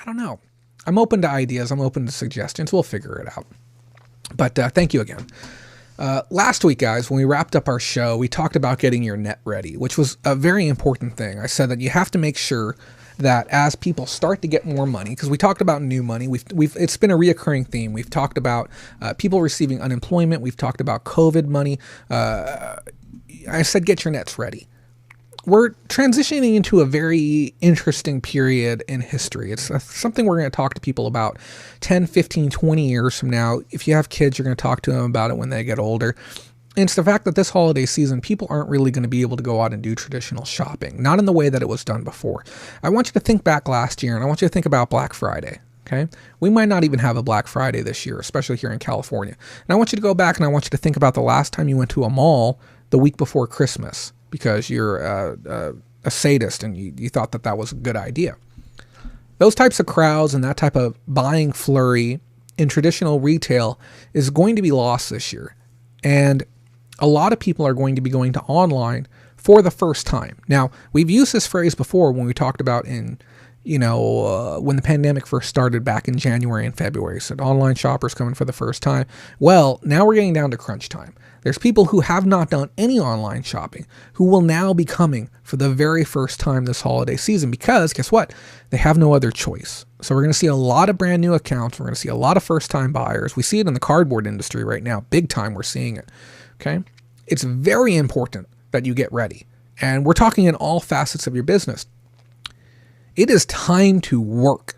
I don't know. I'm open to ideas. I'm open to suggestions. We'll figure it out. But thank you again. Last week, guys, when we wrapped up our show, we talked about getting your net ready, which was a very important thing. I said that you have to make sure that as people start to get more money, because we talked about new money, it's been a reoccurring theme. We've talked about people receiving unemployment. We've talked about COVID money. I said, get your nets ready. We're transitioning into a very interesting period in history. It's something we're going to talk to people about 10, 15, 20 years from now. If you have kids, you're going to talk to them about it when they get older. And it's the fact that this holiday season, people aren't really going to be able to go out and do traditional shopping, not in the way that it was done before. I want you to think back last year, and I want you to think about Black Friday. Okay, we might not even have a Black Friday this year, especially here in California. And I want you to go back and I want you to think about the last time you went to a mall the week before Christmas, because you're a sadist and you thought that was a good idea. Those types of crowds and that type of buying flurry in traditional retail is going to be lost this year. And a lot of people are going to be going to online for the first time. Now, we've used this phrase before when we talked about when the pandemic first started back in January and February. So online shoppers coming for the first time. Well, now we're getting down to crunch time. There's people who have not done any online shopping who will now be coming for the very first time this holiday season because, guess what? They have no other choice. So we're going to see a lot of brand new accounts. We're going to see a lot of first-time buyers. We see it in the cardboard industry right now. Big time we're seeing it. Okay? It's very important that you get ready. And we're talking in all facets of your business. It is time to work.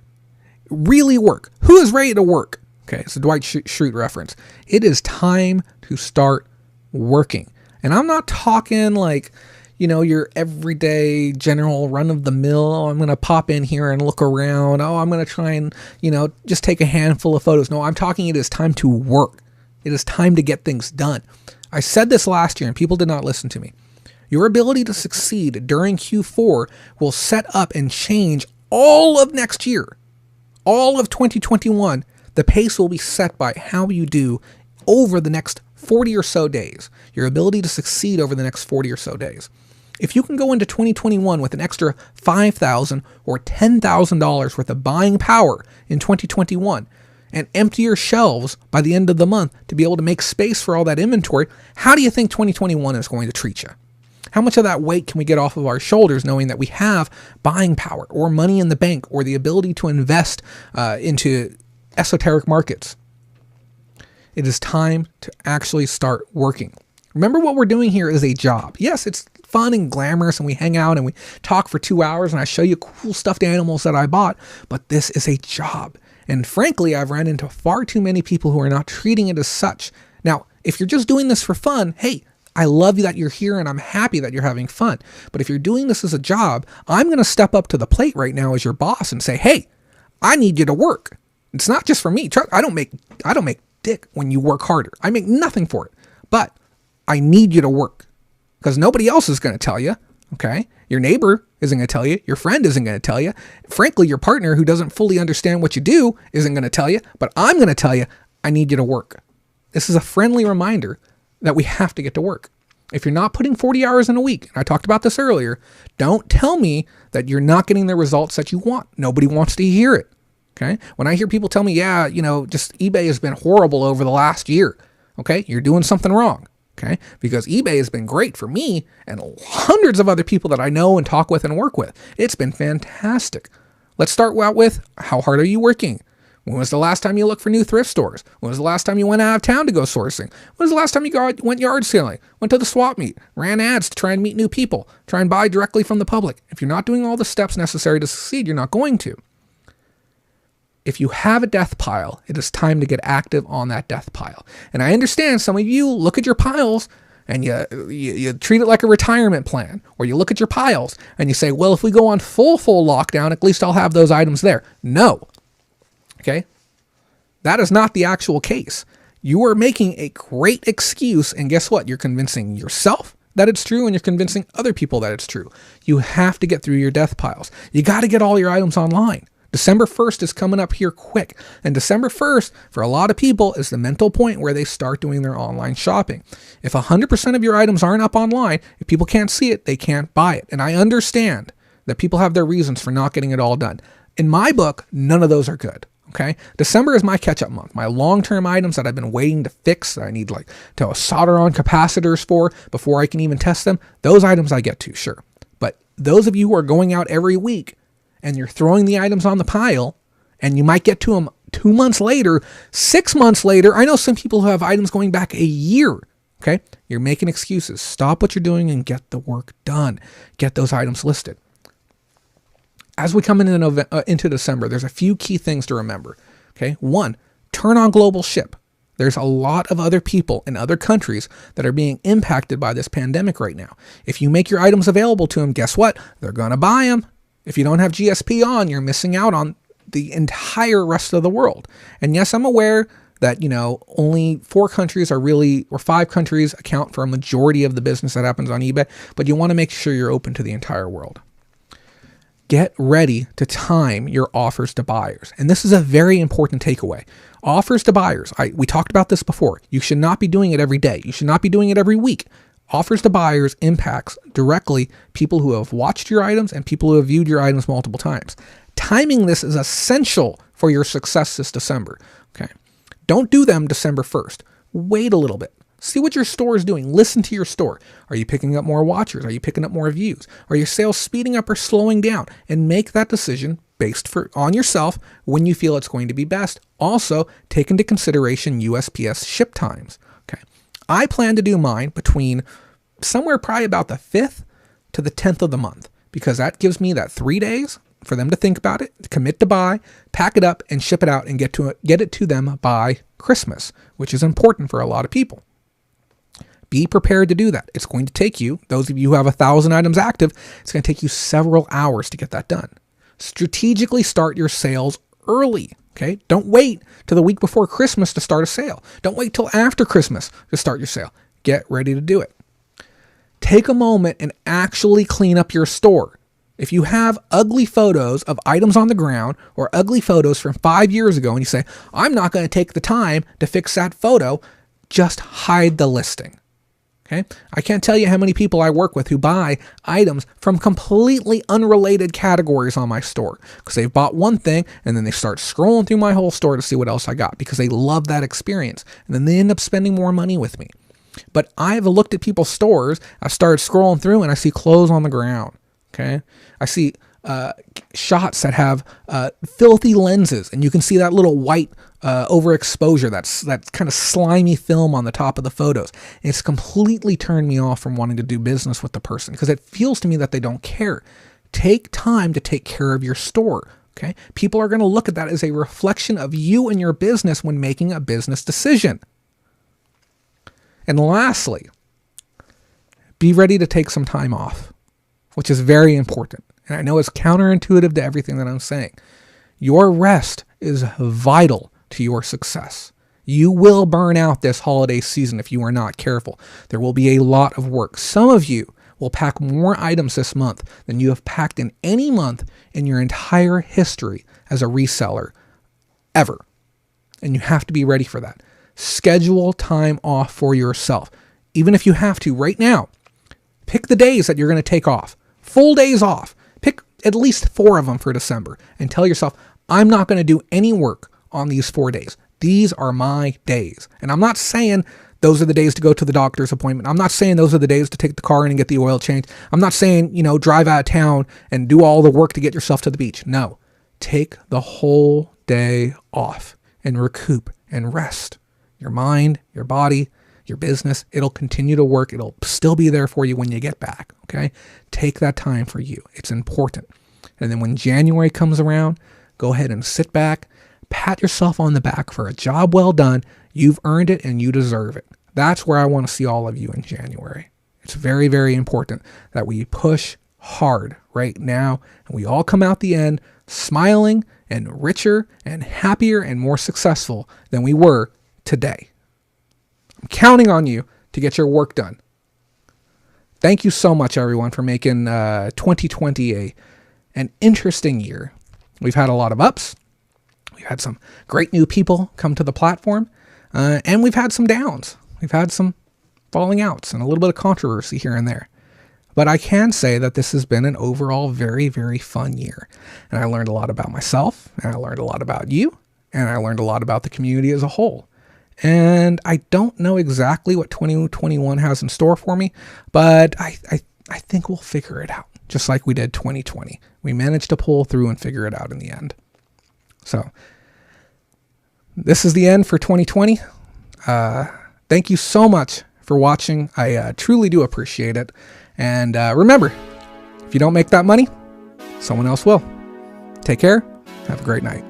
Really work. Who is ready to work? Okay, it's a Dwight Schrute reference. It is time to start working. And I'm not talking like, your everyday general run-of-the-mill. Oh, I'm going to pop in here and look around. Oh, I'm going to try and, just take a handful of photos. No, I'm talking it is time to work. It is time to get things done. I said this last year and people did not listen to me. Your ability to succeed during Q4 will set up and change all of next year. All of 2021, the pace will be set by how you do over the next 40 or so days. Your ability to succeed over the next 40 or so days. If you can go into 2021 with an extra $5,000 or $10,000 worth of buying power in 2021 and empty your shelves by the end of the month to be able to make space for all that inventory, how do you think 2021 is going to treat you? How much of that weight can we get off of our shoulders knowing that we have buying power or money in the bank or the ability to invest into esoteric markets? It is time to actually start working. Remember, what we're doing here is a job. Yes, it's fun and glamorous and we hang out and we talk for 2 hours and I show you cool stuffed animals that I bought, but this is a job. And frankly, I've run into far too many people who are not treating it as such. Now, if you're just doing this for fun, hey, I love you that you're here and I'm happy that you're having fun. But if you're doing this as a job, I'm going to step up to the plate right now as your boss and say, hey, I need you to work. It's not just for me. I don't make dick when you work harder. I make nothing for it. But I need you to work because nobody else is going to tell you. Okay. Your neighbor isn't going to tell you. Your friend isn't going to tell you. Frankly, your partner who doesn't fully understand what you do isn't going to tell you, but I'm going to tell you, I need you to work. This is a friendly reminder that we have to get to work. If you're not putting 40 hours in a week, and I talked about this earlier, don't tell me that you're not getting the results that you want. Nobody wants to hear it. Okay. When I hear people tell me, yeah, just eBay has been horrible over the last year. Okay. You're doing something wrong. Okay. Because eBay has been great for me and hundreds of other people that I know and talk with and work with. It's been fantastic. Let's start out with, how hard are you working? When was the last time you looked for new thrift stores? When was the last time you went out of town to go sourcing? When was the last time you went yard selling? Went to the swap meet? Ran ads to try and meet new people? Try and buy directly from the public? If you're not doing all the steps necessary to succeed, you're not going to. If you have a death pile, it is time to get active on that death pile. And I understand some of you look at your piles and you treat it like a retirement plan, or you look at your piles and you say, well, if we go on full lockdown, at least I'll have those items there. No. Okay. That is not the actual case. You are making a great excuse. And guess what? You're convincing yourself that it's true and you're convincing other people that it's true. You have to get through your death piles. You got to get all your items online. December 1st is coming up here quick. And December 1st, for a lot of people, is the mental point where they start doing their online shopping. If 100% of your items aren't up online, if people can't see it, they can't buy it. And I understand that people have their reasons for not getting it all done. In my book, none of those are good. Okay. December is my catch-up month. My long-term items that I've been waiting to fix, that I need like to solder on capacitors for before I can even test them, those items I get to, sure. But those of you who are going out every week and you're throwing the items on the pile and you might get to them 2 months later, 6 months later, I know some people who have items going back a year. Okay. You're making excuses. Stop what you're doing and get the work done. Get those items listed. As we come into December, there's a few key things to remember. Okay. One, turn on global ship. There's a lot of other people in other countries that are being impacted by this pandemic right now. If you make your items available to them, guess what? They're going to buy them. If you don't have GSP on, you're missing out on the entire rest of the world. And yes, I'm aware that, only 4 countries or 5 countries account for a majority of the business that happens on eBay, but you want to make sure you're open to the entire world. Get ready to time your offers to buyers. And this is a very important takeaway. Offers to buyers. We talked about this before. You should not be doing it every day. You should not be doing it every week. Offers to buyers impacts directly people who have watched your items and people who have viewed your items multiple times. Timing this is essential for your success this December. Okay. Don't do them December 1st. Wait a little bit. See what your store is doing. Listen to your store. Are you picking up more watchers? Are you picking up more views? Are your sales speeding up or slowing down? And make that decision based on yourself when you feel it's going to be best. Also, take into consideration USPS ship times. Okay. I plan to do mine between somewhere probably about the 5th to the 10th of the month, because that gives me that 3 days for them to think about it, commit to buy, pack it up, and ship it out and get it to them by Christmas, which is important for a lot of people. Be prepared to do that. It's going to take you, those of you who have 1,000 items active, it's going to take you several hours to get that done. Strategically start your sales early. Okay. Don't wait till the week before Christmas to start a sale. Don't wait till after Christmas to start your sale. Get ready to do it. Take a moment and actually clean up your store. If you have ugly photos of items on the ground or ugly photos from 5 years ago and you say, I'm not going to take the time to fix that photo, just hide the listing. Okay. I can't tell you how many people I work with who buy items from completely unrelated categories on my store because they've bought one thing and then they start scrolling through my whole store to see what else I got because they love that experience. And then they end up spending more money with me. But I've looked at people's stores. I've started scrolling through and I see clothes on the ground. Okay. I see shots that have filthy lenses, and you can see that little white overexposure, that kind of slimy film on the top of the photos. It's completely turned me off from wanting to do business with the person because it feels to me that they don't care. Take time to take care of your store. Okay, people are going to look at that as a reflection of you and your business when making a business decision. And lastly, be ready to take some time off, which is very important. And I know it's counterintuitive to everything that I'm saying. Your rest is vital to your success. You will burn out this holiday season if you are not careful. There will be a lot of work. Some of you will pack more items this month than you have packed in any month in your entire history as a reseller ever. And you have to be ready for that. Schedule time off for yourself. Even if you have to right now, pick the days that you're going to take off. Full days off. Pick at least 4 of them for December and tell yourself, I'm not going to do any work on these 4 days. These are my days. And I'm not saying those are the days to go to the doctor's appointment. I'm not saying those are the days to take the car in and get the oil changed. I'm not saying, drive out of town and do all the work to get yourself to the beach. No, take the whole day off and recoup and rest. Your mind, your body, your business, it'll continue to work. It'll still be there for you when you get back. Okay. Take that time for you. It's important. And then when January comes around, go ahead and sit back, pat yourself on the back for a job well done. You've earned it and you deserve it. That's where I want to see all of you in January. It's very, very important that we push hard right now and we all come out the end smiling and richer and happier and more successful than we were today. I'm counting on you to get your work done. Thank you so much, everyone, for making 2020 an interesting year. We've had a lot of ups. We've had some great new people come to the platform, and we've had some downs. We've had some falling outs and a little bit of controversy here and there. But I can say that this has been an overall very, very fun year. And I learned a lot about myself, and I learned a lot about you, and I learned a lot about the community as a whole. And I don't know exactly what 2021 has in store for me, but I think we'll figure it out, just like we did 2020. We managed to pull through and figure it out in the end. So this is the end for 2020. Thank you so much for watching. I truly do appreciate it. And remember, if you don't make that money, someone else will. Take care. Have a great night.